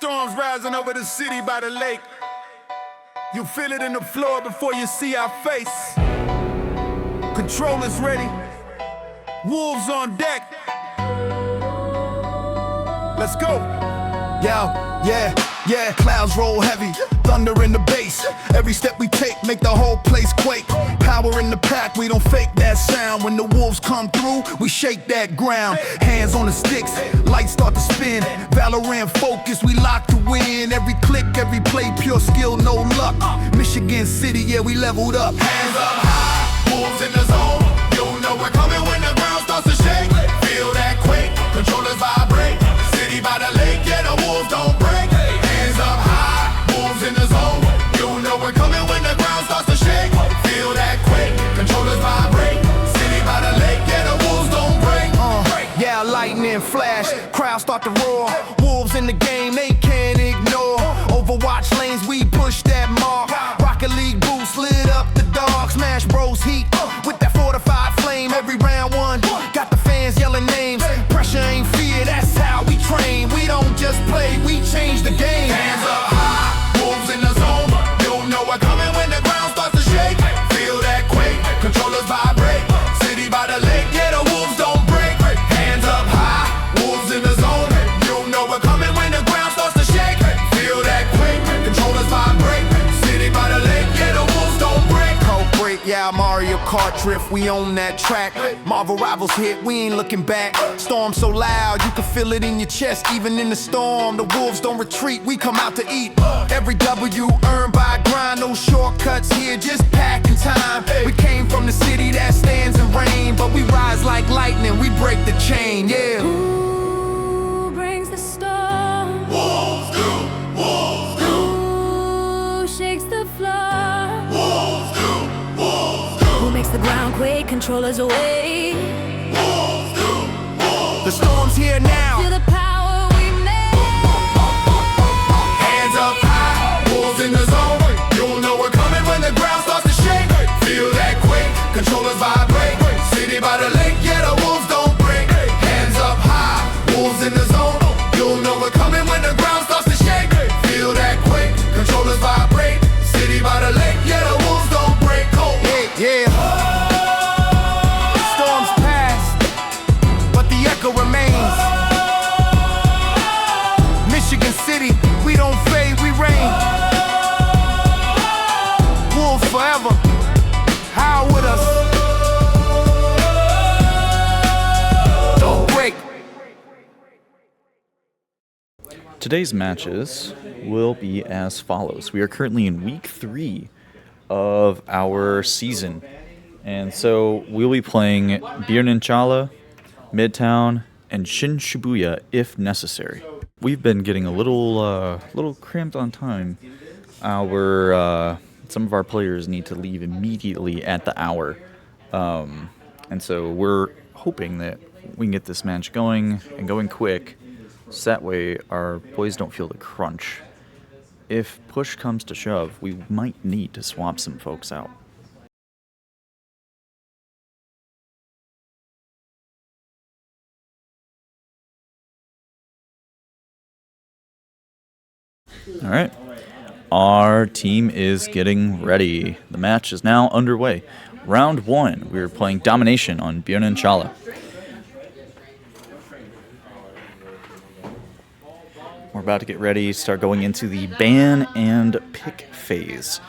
Storms rising over the city by the lake. You feel it in the floor before you see our face. Controllers ready, wolves on deck. Let's go. Yeah, clouds roll heavy, thunder in the bass. Every step we take make the whole place quake. Power in the pack, we don't fake that sound. When the wolves come through, we shake that ground. Hands on the sticks, lights start to spin. Valorant focus, we lock to win. Every click, every play, pure skill, no luck. Michigan City, yeah, we leveled up. Hands up high, wolves in the zone. You know we're coming when the ground starts to shake. Feel that quake, controllers vibrate. City by the lake, yeah, the wolves don't break. Hands up high, wolves in the zone. You know we're coming when the ground starts to shake. Feel that quake, controllers vibrate. City by the lake, yeah, the wolves don't break. Yeah, lightning flash, crowds start to roar. Wolves in the game, they can't ignore. Overwatch lanes, we push that mark. Rocket League boost, lit up the dark. Smash Bros heat, with that fortified flame. Every round one, got the fans yelling names. Pressure ain't fear, that's how we train. We don't just play, we change the game. Hands up high, wolves in the zone. You know we're coming when the ground starts to shake. Feel that quake, controllers vibrate. City by the lake, yeah, the wolves don't break. Hands up high, wolves in the zone. You know we're coming when the ground starts to shake. Feel that quake, controllers vibrate. City by the lake, yeah, the wolves don't break. Cold break, yeah, Mario Kart drift, we own that track. Marvel Rivals hit, we ain't looking back. Storm so loud, you can feel it in your chest. Even in the storm, the wolves don't retreat, we come out to eat. Every W earned by grind, no shortcuts here, just packing time. We came from the city that stands in rain, but we rise like lightning, we break the chain, yeah. Who brings the storm? Wolves do, wolves do, Who shakes the floor? wolves do, wolves do, Who makes the ground quake, controllers away? wolves do, wolves. The storm's here now. Feel the power we make. Hands up high, wolves in the zone. You know we're coming when the ground starts to shake. Feel that quake, controllers vibrate. City by the lake, yeah, the wolves don't break. Hands up high, wolves in the zone. You know we're coming when the ground starts to shake. Feel that quake, controllers vibrate. City by the lake, yeah, the wolves don't break. Cold. Yeah. The storm's past, but the echo remains. Michigan City, we don't fade, we reign. Wolves forever, how with us? Don't break. Today's matches will be as follows. We are currently in week 3 of our season. And so we'll be playing Birninchala, Midtown, and Shin Shibuya if necessary. We've been getting a little cramped on time. Some of our players need to leave immediately at the hour. And so we're hoping that we can get this match going and going quick, so that way our boys don't feel the crunch. If push comes to shove, we might need to swap some folks out. All right, our team is getting ready. The match is now underway. Round 1, we're playing Domination on Birninchala. We're about to get ready, start going into the ban and pick phase.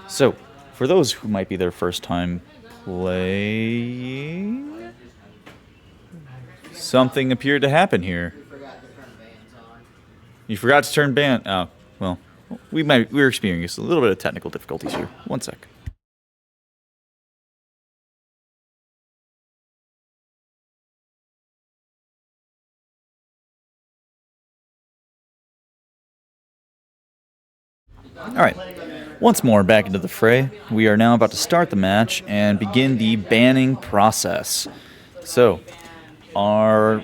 So, for those who might be their first time playing, something appeared to happen here. You forgot to turn ban. Oh, well, we're experiencing a little bit of technical difficulties here. One sec. Alright, once more back into the fray. We are now about to start the match and begin the banning process. So, our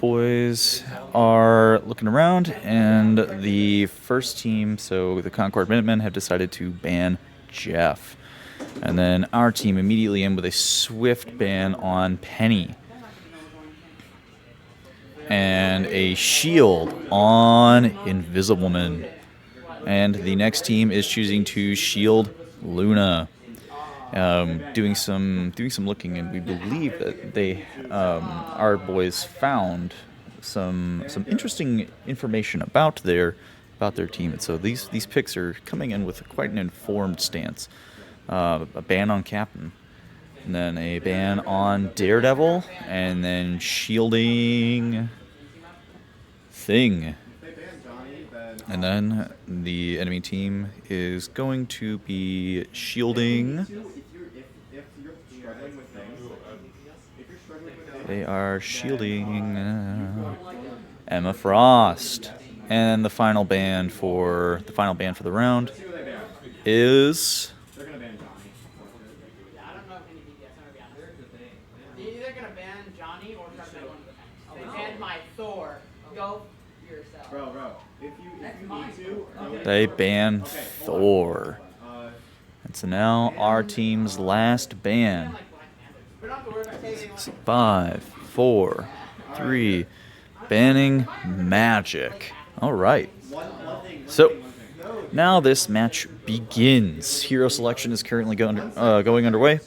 boys are looking around, and the first team, so the Concord Minutemen, have decided to ban Jeff. And then our team immediately in with a swift ban on Penny. And and a shield on Invisible-Man. And the next team is choosing to shield Luna. Doing some looking, and we believe that they our boys found some interesting information about their team. And so these picks are coming in with quite an informed stance. A ban on Captain, and then a ban on Daredevil, and then shielding Thing. And then the enemy team is going to be shielding. They are shielding Emma Frost. And the final ban for the round is They're either gonna ban Johnny or they banned my Thor. Go yourself. Bro, if you need to. they ban Thor. And so now our team's last ban. 5, 4, 3, banning Magic. All right. So now this match begins. Hero selection is currently going underway.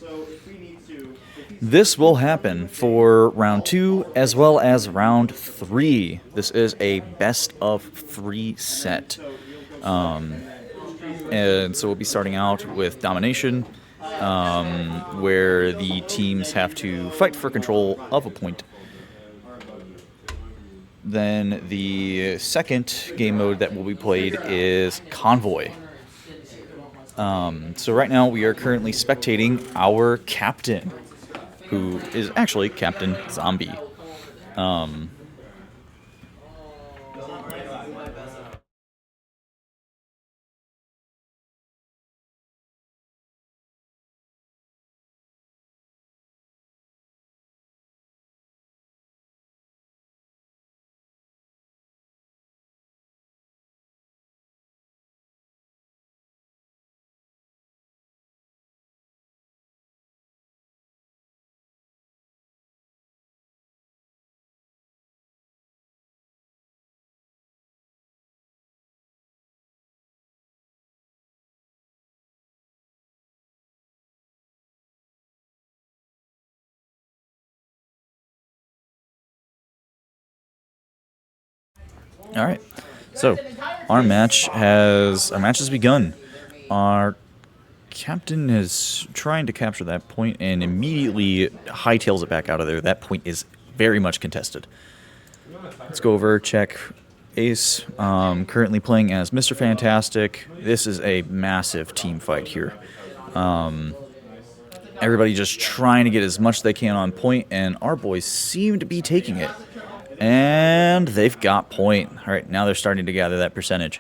This will happen for round 2 as well as round 3. This is a best of 3 set. And so we'll be starting out with domination, where the teams have to fight for control of a point. Then the second game mode that will be played is Convoy. So right now we are currently spectating our captain, who is actually Captain Zombie. All right. So our match has begun. Our captain is trying to capture that point and immediately hightails it back out of there. That point is very much contested. Let's go over, check Ace, currently playing as Mr. Fantastic. This is a massive team fight here. Everybody just trying to get as much as they can on point, and our boys seem to be taking it. And they've got point. All right, now they're starting to gather that percentage.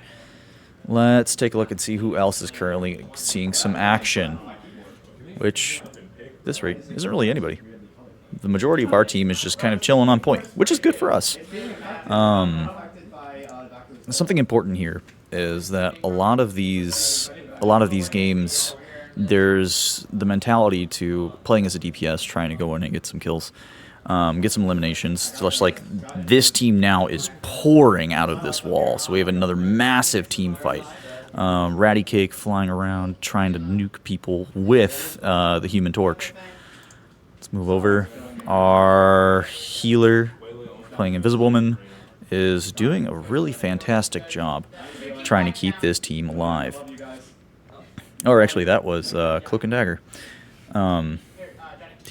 Let's take a look and see who else is currently seeing some action, which, at this rate, isn't really anybody. The majority of our team is just kind of chilling on point, which is good for us. Something important here is that a lot of these games, there's the mentality to playing as a DPS, trying to go in and get some kills. Get some eliminations, just like this team now is pouring out of this wall. So we have another massive team fight. Ratty Cake flying around, trying to nuke people with the Human Torch. Let's move over. Our healer, playing Invisible-Man, is doing a really fantastic job trying to keep this team alive. Or actually, that was Cloak and Dagger. Team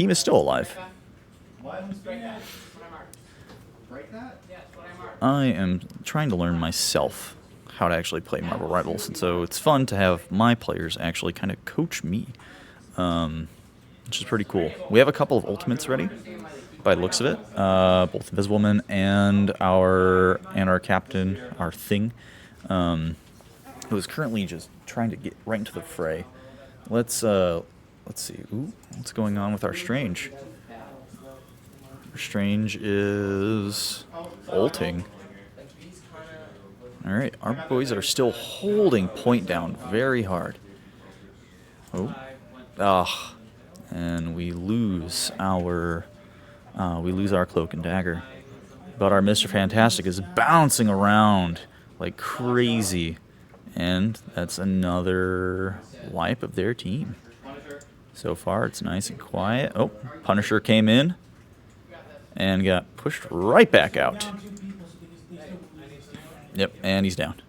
is still alive. I am trying to learn myself how to actually play Marvel Rivals, and so it's fun to have my players actually kind of coach me, which is pretty cool. We have a couple of ultimates ready, by the looks of it, both Invisible-Man and our captain, our Thing, who is currently just trying to get right into the fray. Let's see. Ooh, what's going on with our Strange? Strange is ulting. Alright, our boys are still holding point down very hard. And we lose our Cloak and Dagger. But our Mr. Fantastic is bouncing around like crazy. And that's another wipe of their team. So far, it's nice and quiet. Oh, Punisher came in and got pushed right back out. Yep, and he's down.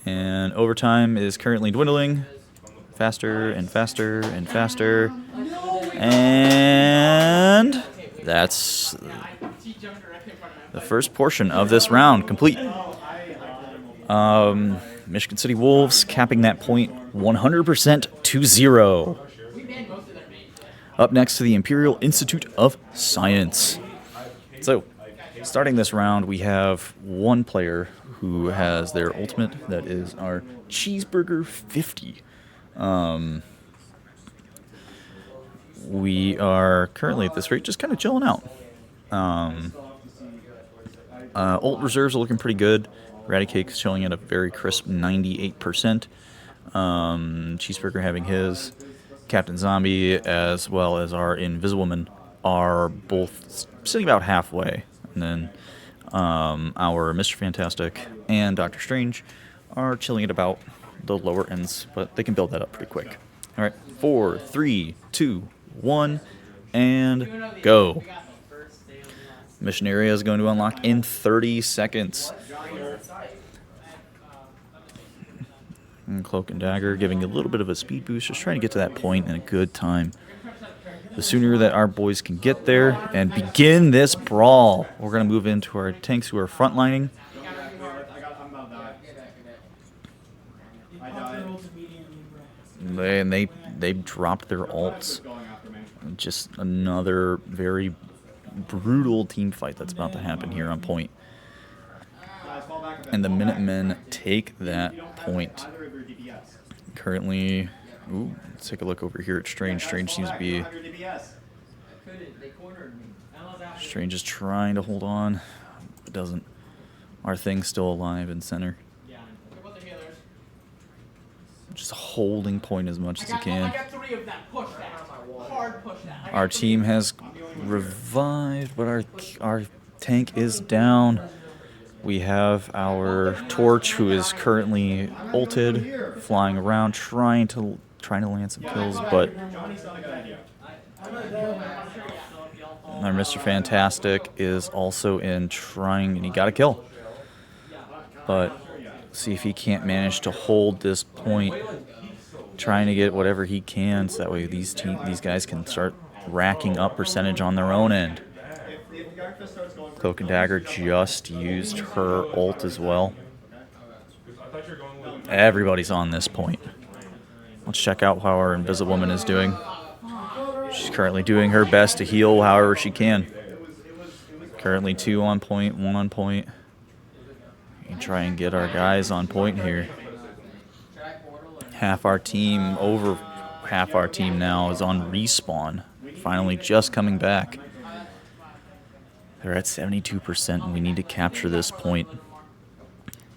And overtime is currently dwindling. Faster and faster and faster. And that's the first portion of this round complete. Michigan City Wolves capping that point 100% to 0. Up next to the Imperial Institute of Science. So, starting this round, we have one player who has their ultimate. That is our Cheeseburger 50. We are currently at this rate just kind of chilling out. Ult reserves are looking pretty good. Raticake's showing at a very crisp 98%. Cheeseburger having his. Captain Zombie as well as our Invisibleman are both sitting about halfway. And then our Mr. Fantastic and Doctor Strange are chilling at about the lower ends, but they can build that up pretty quick. All right, 4, 3, 2, 1, and go. Mission area is going to unlock in 30 seconds. And Cloak and Dagger giving a little bit of a speed boost, just trying to get to that point in a good time. The sooner that our boys can get there and begin this brawl, we're going to move into our tanks who are frontlining. They dropped their ults. Just another very brutal team fight that's about to happen here on point. And the Minutemen take that point. Currently, let's take a look over here at Strange. Strange seems to be... Strange is trying to hold on, but doesn't. Our thing's still alive in center. Just holding point as much as he can. Our team has revived, but our tank is down. We have our Torch, who is currently ulted, flying around, trying to land some kills, but our Mr. Fantastic is also in trying, and he got a kill. But see if he can't manage to hold this point, trying to get whatever he can, so that way these guys can start racking up percentage on their own end. Cloak and Dagger just used her ult as well. Everybody's on this point. Let's check out how our Invisiblewoman is doing. She's currently doing her best to heal however she can. Currently 2 on point, 1 on point. We can try and get our guys on point here. Half our team now is on respawn. Finally just coming back. They're at 72%, and we need to capture this point.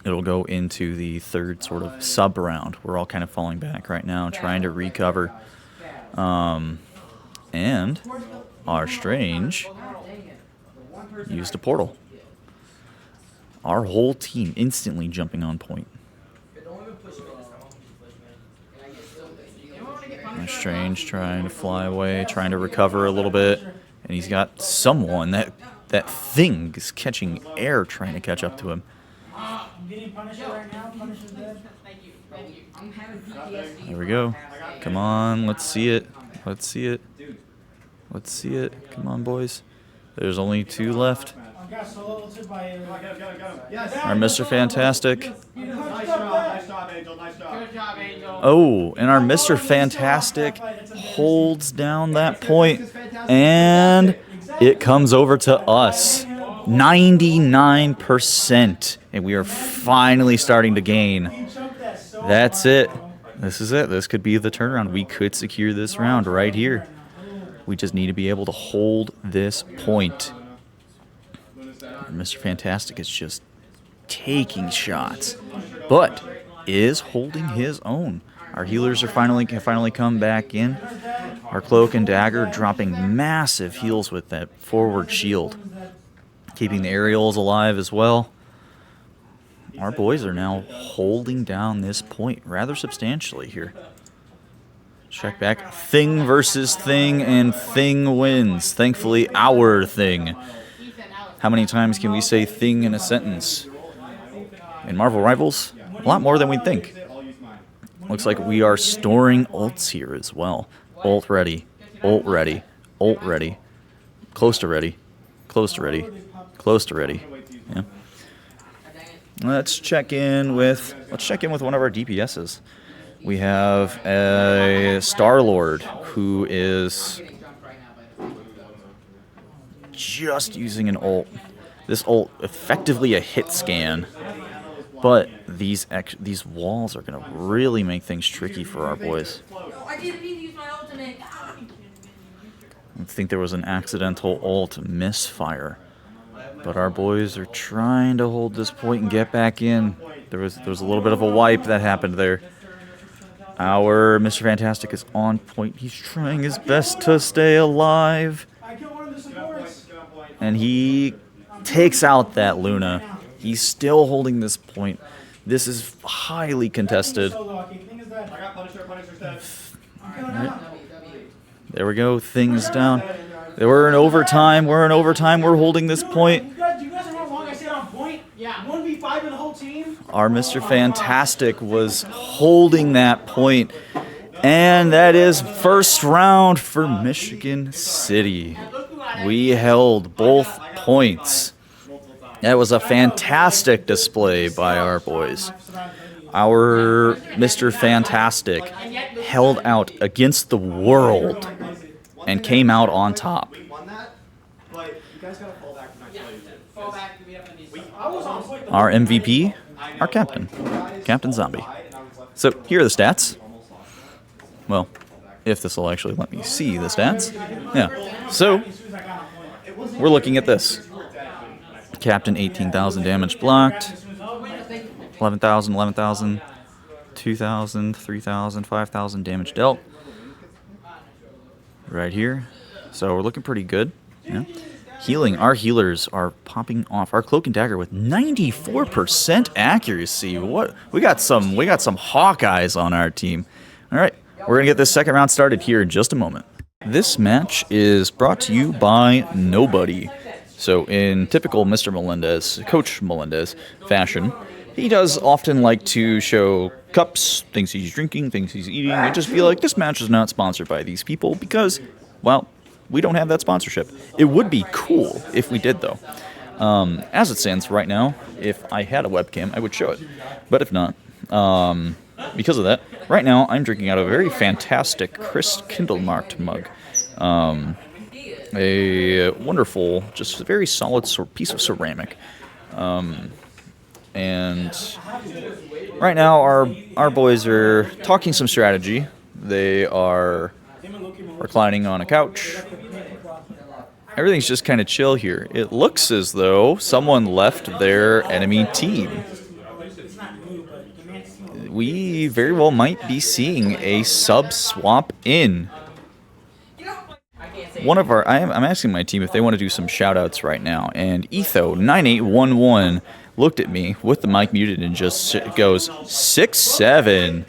It'll go into the third sort of sub-round. We're all kind of falling back right now, trying to recover. And our Strange used a portal. Our whole team instantly jumping on point. Our Strange trying to fly away, trying to recover a little bit. And he's got someone, that thing is catching air trying to catch up to him. There we go. Come on, let's see it. Let's see it. Let's see it. Come on, boys. There's only 2 left. Our Mr. Fantastic. Oh, and our Mr. Fantastic holds down that point, and it comes over to us. 99%. And we are finally starting to gain. That's it. This is it. This could be the turnaround. We could secure this round right here. We just need to be able to hold this point. And Mr. Fantastic is just taking shots, but is holding his own. Our healers are finally come back in. Our Cloak and Dagger dropping massive heals with that forward shield. keeping the aerials alive as well. Our boys are now holding down this point rather substantially here. Check back. Thing versus Thing, and Thing wins. Thankfully, our Thing. How many times can we say Thing in a sentence? In Marvel Rivals, a lot more than we'd think. Looks like we are storing ults here as well. Ult ready. Ult ready. Ult ready. Close to ready. Close to ready. Close to ready. Yeah. Let's check in with one of our DPSs. We have a Star-Lord who is just using an ult. This ult effectively a hit scan, but these walls are gonna really make things tricky for our boys. I didn't mean to use my ultimate. I think there was an accidental ult misfire. But our boys are trying to hold this point and get back in. There was a little bit of a wipe that happened there. Our Mr. Fantastic is on point. He's trying his best to stay alive. And he takes out that Luna. He's still holding this point. This is highly contested. Right. There we go. Things down. We're in overtime. We're holding this point. Do you guys know how long I stayed on point? Yeah. 1v5 in the whole team? Our Mr. Fantastic was holding that point. And that is first round for Michigan City. We held both points. That was a fantastic display by our boys. Our Mr. Fantastic held out against the world and came out on top. Our MVP, our captain, Captain Zombie. So here are the stats. Well, if this will actually let me see the stats. Yeah. So we're looking at this. Captain 18,000 damage blocked. 11,000, 11,000, 2,000, 3,000, 5,000 damage dealt. Right here. So we're looking pretty good. Yeah. Healing. Our healers are popping off. Our Cloak and Dagger with 94% accuracy. What? We got some Hawkeyes on our team. All right. We're going to get this second round started here in just a moment. This match is brought to you by Nobody. So in typical Mr. Melendez, Coach Melendez fashion, he does often like to show cups, things he's drinking, things he's eating, and just be like, this match is not sponsored by these people because, well, we don't have that sponsorship. It would be cool if we did, though. As it stands right now, if I had a webcam, I would show it. But if not, because of that, right now I'm drinking out of a very fantastic Chris Kindle marked mug. A wonderful, just a very solid piece of ceramic. And right now our boys are talking some strategy. They are reclining on a couch. Everything's just kind of chill here. It looks as though someone left their enemy team. We very well might be seeing a sub swap in. I'm asking my team if they want to do some shoutouts right now, and Etho9811 looked at me with the mic muted and just goes 6'7",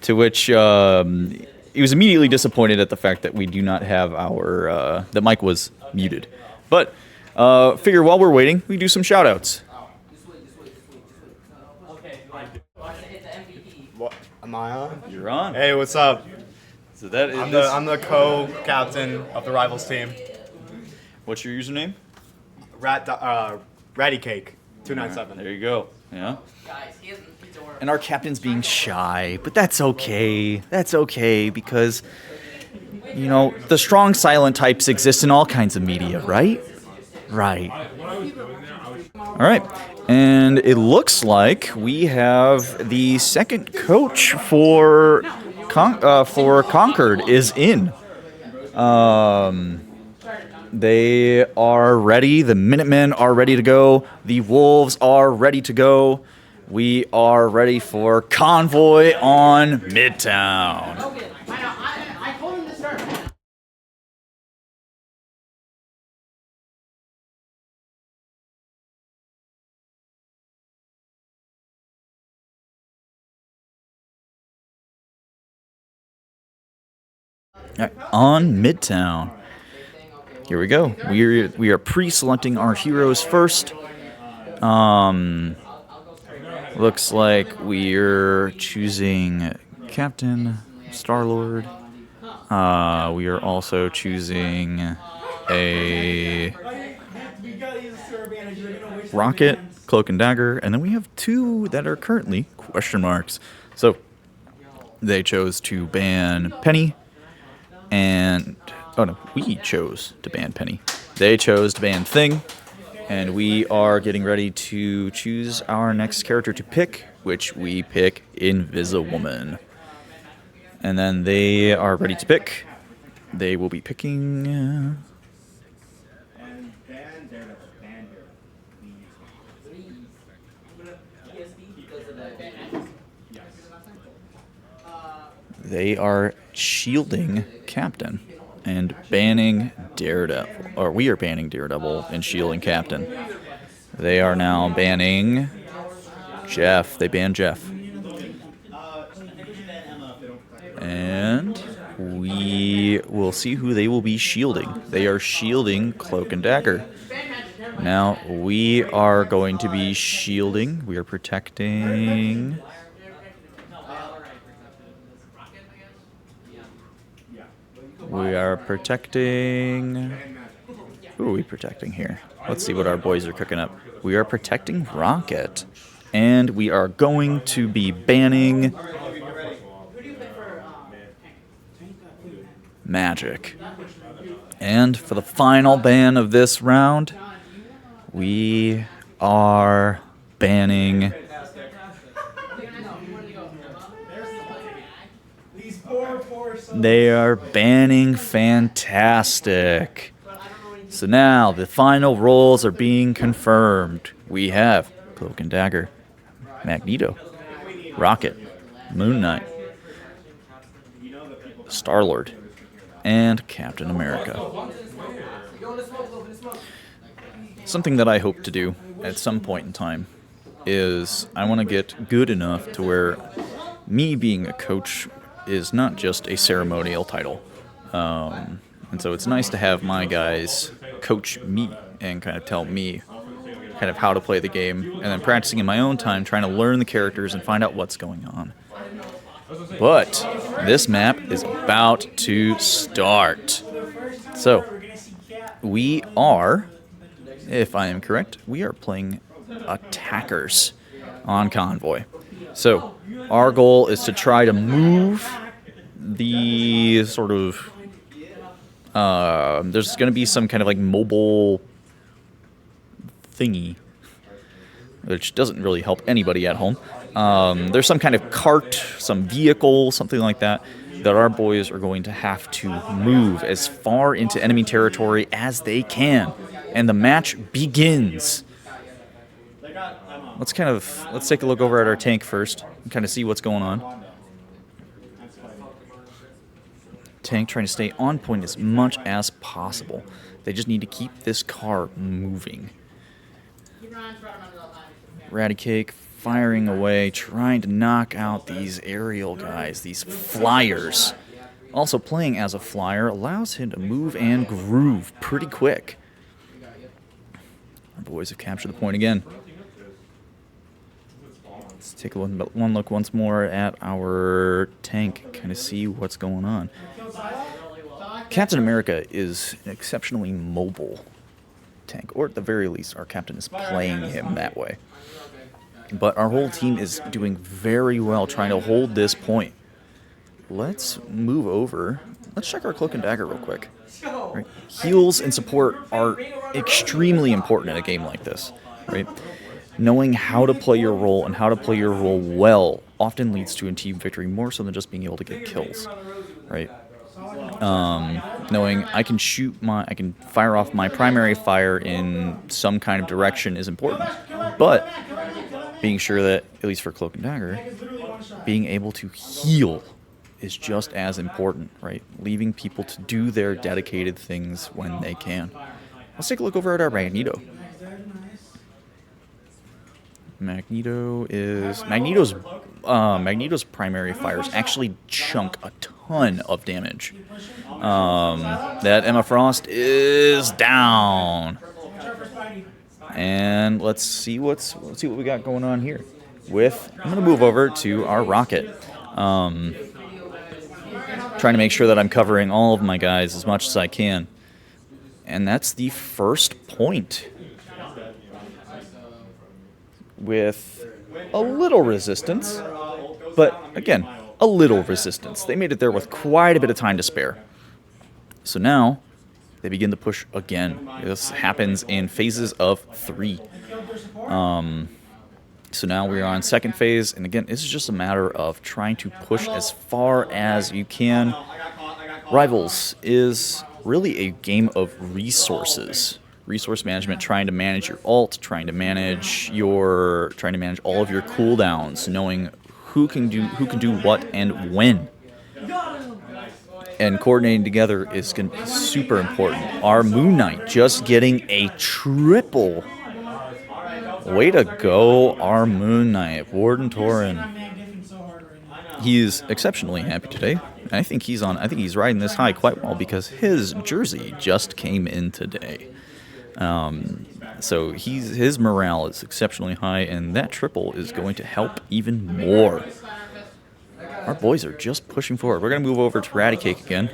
to which he was immediately disappointed at the fact that we do not have the mic was muted. But figure while we're waiting, we do some shoutouts. What am I on? You're on. Hey, what's up? So that is I'm the co-captain of the Rivals team. What's your username? Ratty Cake 297. There you go. Yeah. And our captain's being shy, but that's okay. That's okay because, you know, the strong silent types exist in all kinds of media, right? Right. All right. And it looks like we have the second coach for Concord is in. They are ready. The Minutemen are ready to go. The Wolves are ready to go. We are ready for Convoy on Midtown. All right, on Midtown. Here we go. We are pre-selecting our heroes first. Looks like we're choosing Captain, Star-Lord. We are also choosing a Rocket, Cloak and Dagger, and then we have two that are currently question marks. So they chose to ban Penny, and oh no, we chose to ban Penny. They chose to ban Thing, and we are getting ready to choose our next character to pick, which we pick Invisiwoman. And then they are ready to pick. They will be picking. They are shielding Captain and banning Daredevil. Or we are banning Daredevil and shielding Captain. They are now banning Jeff. They banned Jeff. And we will see who they will be shielding. They are shielding Cloak and Dagger. Now we are going to be shielding. We are protecting. We are protecting. Who are we protecting here? Let's see what our boys are cooking up. We are protecting Rocket. And we are going to be banning Magic. And for the final ban of this round, we are banning. They are banning Fantastic. So now the final roles are being confirmed. We have Cloak and Dagger, Magneto, Rocket, Moon Knight, Star-Lord, and Captain America. Something that I hope to do at some point in time is I want to get good enough to where me being a coach is not just a ceremonial title. And so it's nice to have my guys coach me and kind of tell me kind of how to play the game, and then practicing in my own time, trying to learn the characters and find out what's going on. But this map is about to start. So we are, if I am correct, we are playing attackers on Convoy. So our goal is to try to move the sort of there's going to be some kind of like mobile thingy, which doesn't really help anybody at home. There's some kind of cart, some vehicle, something like that our boys are going to have to move as far into enemy territory as they can. And the match begins. Let's take a look over at our tank first and kind of see what's going on. Tank trying to stay on point as much as possible. They just need to keep this car moving. Raticake firing away, trying to knock out these aerial guys, these flyers. Also playing as a flyer allows him to move and groove pretty quick. Our boys have captured the point again. Let's take one look once more at our tank, kind of see what's going on. Captain America is an exceptionally mobile tank, or at the very least, our captain is playing him that way. But our whole team is doing very well trying to hold this point. Let's move over. Let's check our Cloak and Dagger real quick. Right. Heals and support are extremely important in a game like this, right? Knowing how to play your role and how to play your role well often leads to a team victory more so than just being able to get kills, right? Knowing I can fire off my primary fire in some kind of direction is important, but being sure that, at least for Cloak and Dagger, being able to heal is just as important, right? Leaving people to do their dedicated things when they can. Let's take a look over at our Magneto. Magneto's Magneto's primary fires actually chunk a ton of damage. That Emma Frost is down. And let's see what we got going on here. I'm gonna move over to our rocket. Trying to make sure that I'm covering all of my guys as much as I can. And that's the first point. With a little resistance, but again, a little resistance. They made it there with quite a bit of time to spare. So now, they begin to push again. This happens in phases of 3. So now we're on second phase, and again, this is just a matter of trying to push as far as you can. Rivals is really a game of resources. Resource management, trying to manage your ult, trying to manage all of your cooldowns, knowing who can do what and when. And coordinating together is going to be super important. Our Moon Knight just getting a triple. Way to go, our Moon Knight, Warden Torin. He's exceptionally happy today. I think he's riding this high quite well because his jersey just came in today. So his morale is exceptionally high, and that triple is going to help even more. Our boys are just pushing forward. We're going to move over to Radicate again.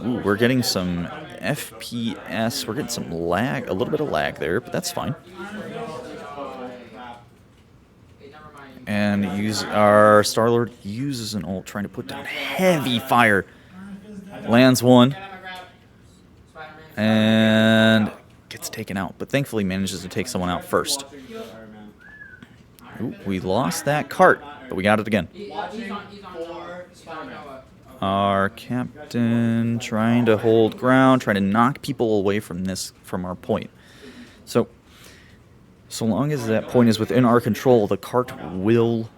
Ooh, we're getting some FPS. We're getting some lag, a little bit of lag there, but that's fine. And our Star-Lord uses an ult, trying to put down heavy fire. Lands one. And gets taken out, but thankfully manages to take someone out first. Ooh, we lost that cart, but we got it again. Our captain trying to hold ground, trying to knock people away from our point. So long as that point is within our control, the cart will...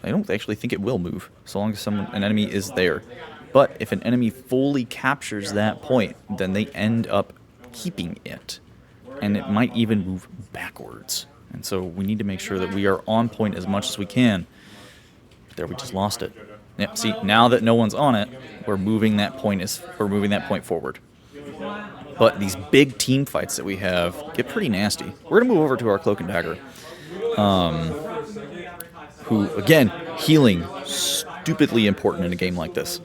I don't actually think it will move, so long as an enemy is there. But if an enemy fully captures that point, then they end up keeping it. And it might even move backwards. And so we need to make sure that we are on point as much as we can. There, we just lost it. Yep, see, now that no one's on it, we're moving that point forward. But these big team fights that we have get pretty nasty. We're going to move over to our Cloak and Dagger. Who, again, healing, stupidly important in a game like this.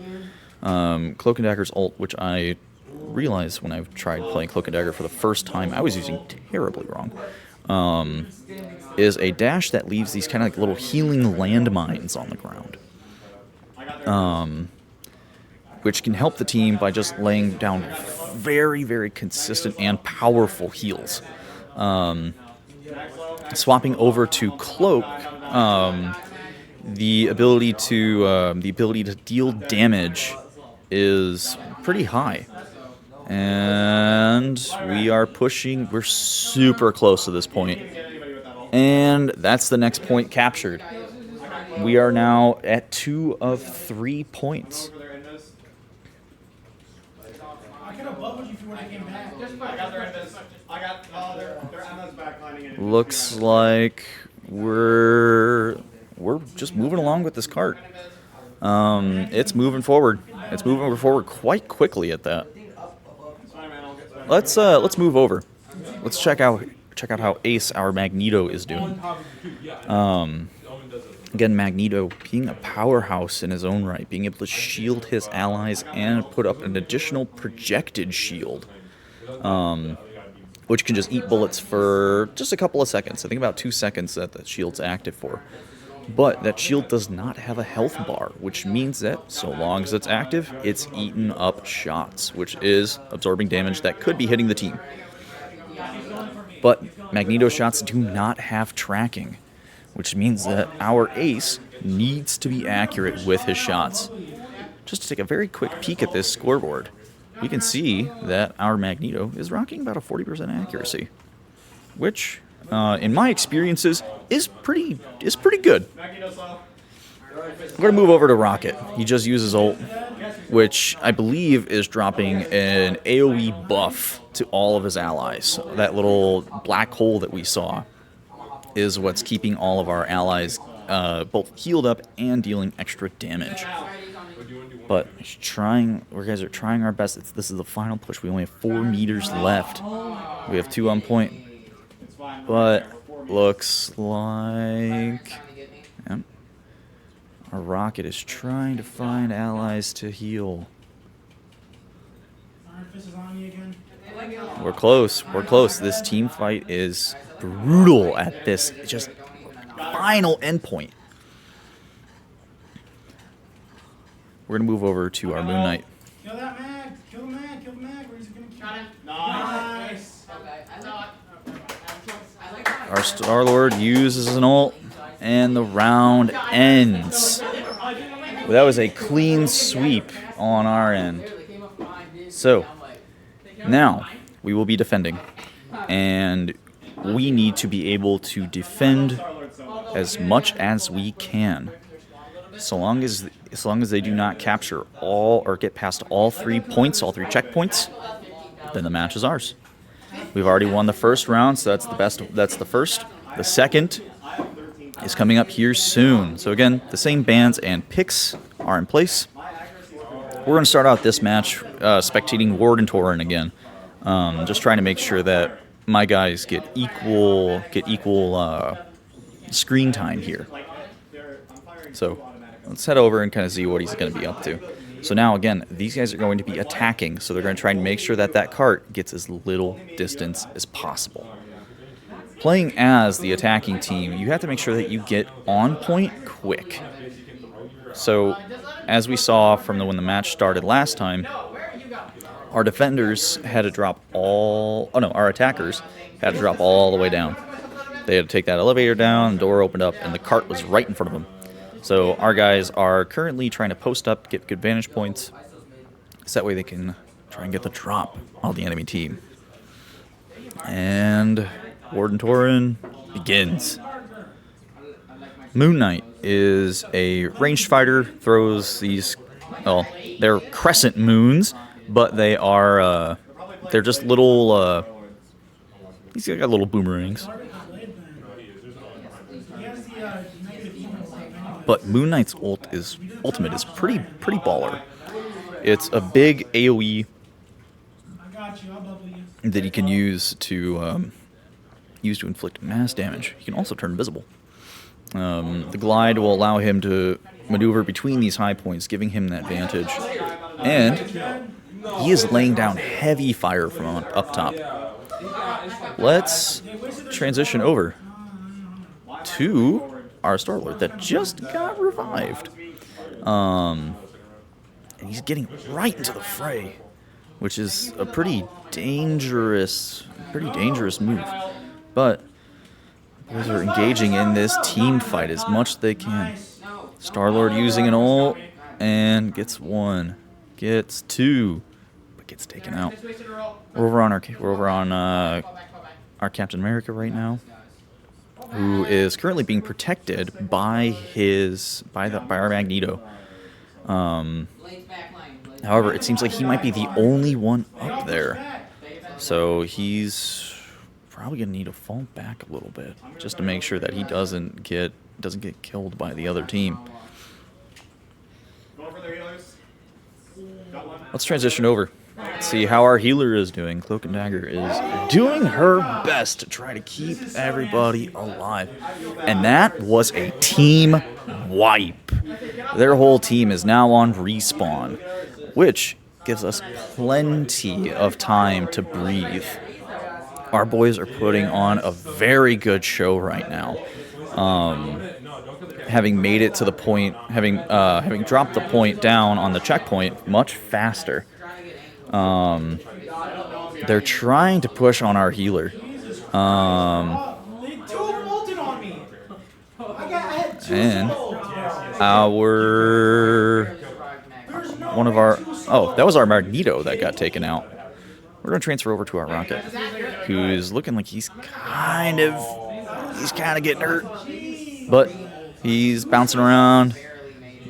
Cloak and Dagger's ult, which I realized when I tried playing Cloak and Dagger for the first time, I was using terribly wrong, is a dash that leaves these kind of like little healing landmines on the ground. Which can help the team by just laying down very, very consistent and powerful heals. Swapping over to Cloak, the ability to deal damage is pretty high. And we are pushing. We're super close to this point. And that's the next point captured. We are now at 2 of 3 points. Looks like we're just moving along with this cart. It's moving forward. It's moving forward quite quickly at that. Let's move over. Let's check out how Ace, our Magneto, is doing. Again, Magneto being a powerhouse in his own right, being able to shield his allies and put up an additional projected shield, which can just eat bullets for just a couple of seconds. I think about 2 seconds that the shield's active for. But that shield does not have a health bar, which means that so long as it's active, it's eaten up shots, which is absorbing damage that could be hitting the team. But Magneto shots do not have tracking, which means that our Ace needs to be accurate with his shots. Just to take a very quick peek at this scoreboard, we can see that our Magneto is rocking about a 40% accuracy, which, in my experiences, is pretty good. We're going to move over to Rocket. He just uses ult, which I believe is dropping an AoE buff to all of his allies. That little black hole that we saw is what's keeping all of our allies both healed up and dealing extra damage. But we guys are trying our best. This is the final push. We only have 4 meters left. We have 2 on point. But looks like our rocket is trying to find allies to heal. We're close. We're close. This team fight is brutal at this just final endpoint. We're going to move over to our Moon Knight. Kill that mag! Kill the mag! Kill the mag! Where's it gonna kill? Got him. Nice! Our Star-Lord uses an ult, and the round ends. Well, that was a clean sweep on our end. So, now we will be defending, and we need to be able to defend as much as we can. So long as they do not capture all or get past all 3 points, all 3 checkpoints, then the match is ours. We've already won the first round, so that's the best. That's the first. The second is coming up here soon. So again, the same bans and picks are in place. We're going to start out this match spectating Ward and Torin again. Just trying to make sure that my guys get equal screen time here. So let's head over and kind of see what he's going to be up to. So now, again, these guys are going to be attacking, so they're going to try and make sure that that cart gets as little distance as possible. Playing as the attacking team, you have to make sure that you get on point quick. So, as we saw from when the match started last time, our defenders had to drop our attackers had to drop all the way down. They had to take that elevator down, the door opened up, and the cart was right in front of them. So our guys are currently trying to post up, get good vantage points, so that way they can try and get the drop on the enemy team. And Warden Torin begins. Moon Knight is a ranged fighter, throws these, well, they're crescent moons, but they are, they're just little, he's got little boomerangs. But Moon Knight's ultimate is pretty baller. It's a big AoE that he can use to inflict mass damage. He can also turn invisible. The glide will allow him to maneuver between these high points, giving him that advantage. And he is laying down heavy fire from up top. Let's transition over to our Star-Lord that just got revived. And he's getting right into the fray, which is a pretty dangerous move. But boys are engaging in this team fight as much as they can. Star-Lord using an ult and gets 1, gets 2, but gets taken out. We're over on our Captain America right now, who is currently being protected by our Magneto. However, it seems like he might be the only one up there, so he's probably gonna need to fall back a little bit just to make sure that he doesn't get killed by the other team. Let's transition over. Let's see how our healer is doing. Cloak and Dagger is doing her best to try to keep everybody alive. And that was a team wipe. Their whole team is now on respawn, which gives us plenty of time to breathe. Our boys are putting on a very good show right now. Having made it to the point, having dropped the point down on the checkpoint much faster. They're trying to push on our healer. And that was our Magneto that got taken out. We're going to transfer over to our Rocket, who's looking like he's kind of getting hurt, but he's bouncing around.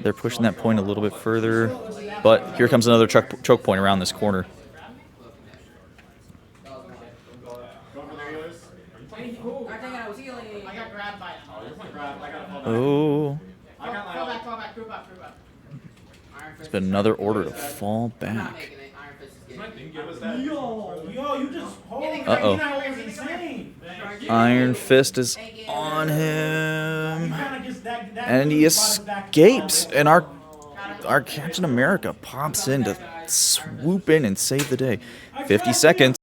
They're pushing that point a little bit further, but here comes another choke point around this corner. feeling. I got grabbed by him. Oh, Fall back, fall back, group up, group up. it's been another order to fall I'm not back. making it. Iron Fist is getting it. Yo, you just holy Uh-oh. that was insane. Iron Fist is on him, Kinda gets that and he escapes. And our Captain America pops in to swoop in and save the day. 50 seconds.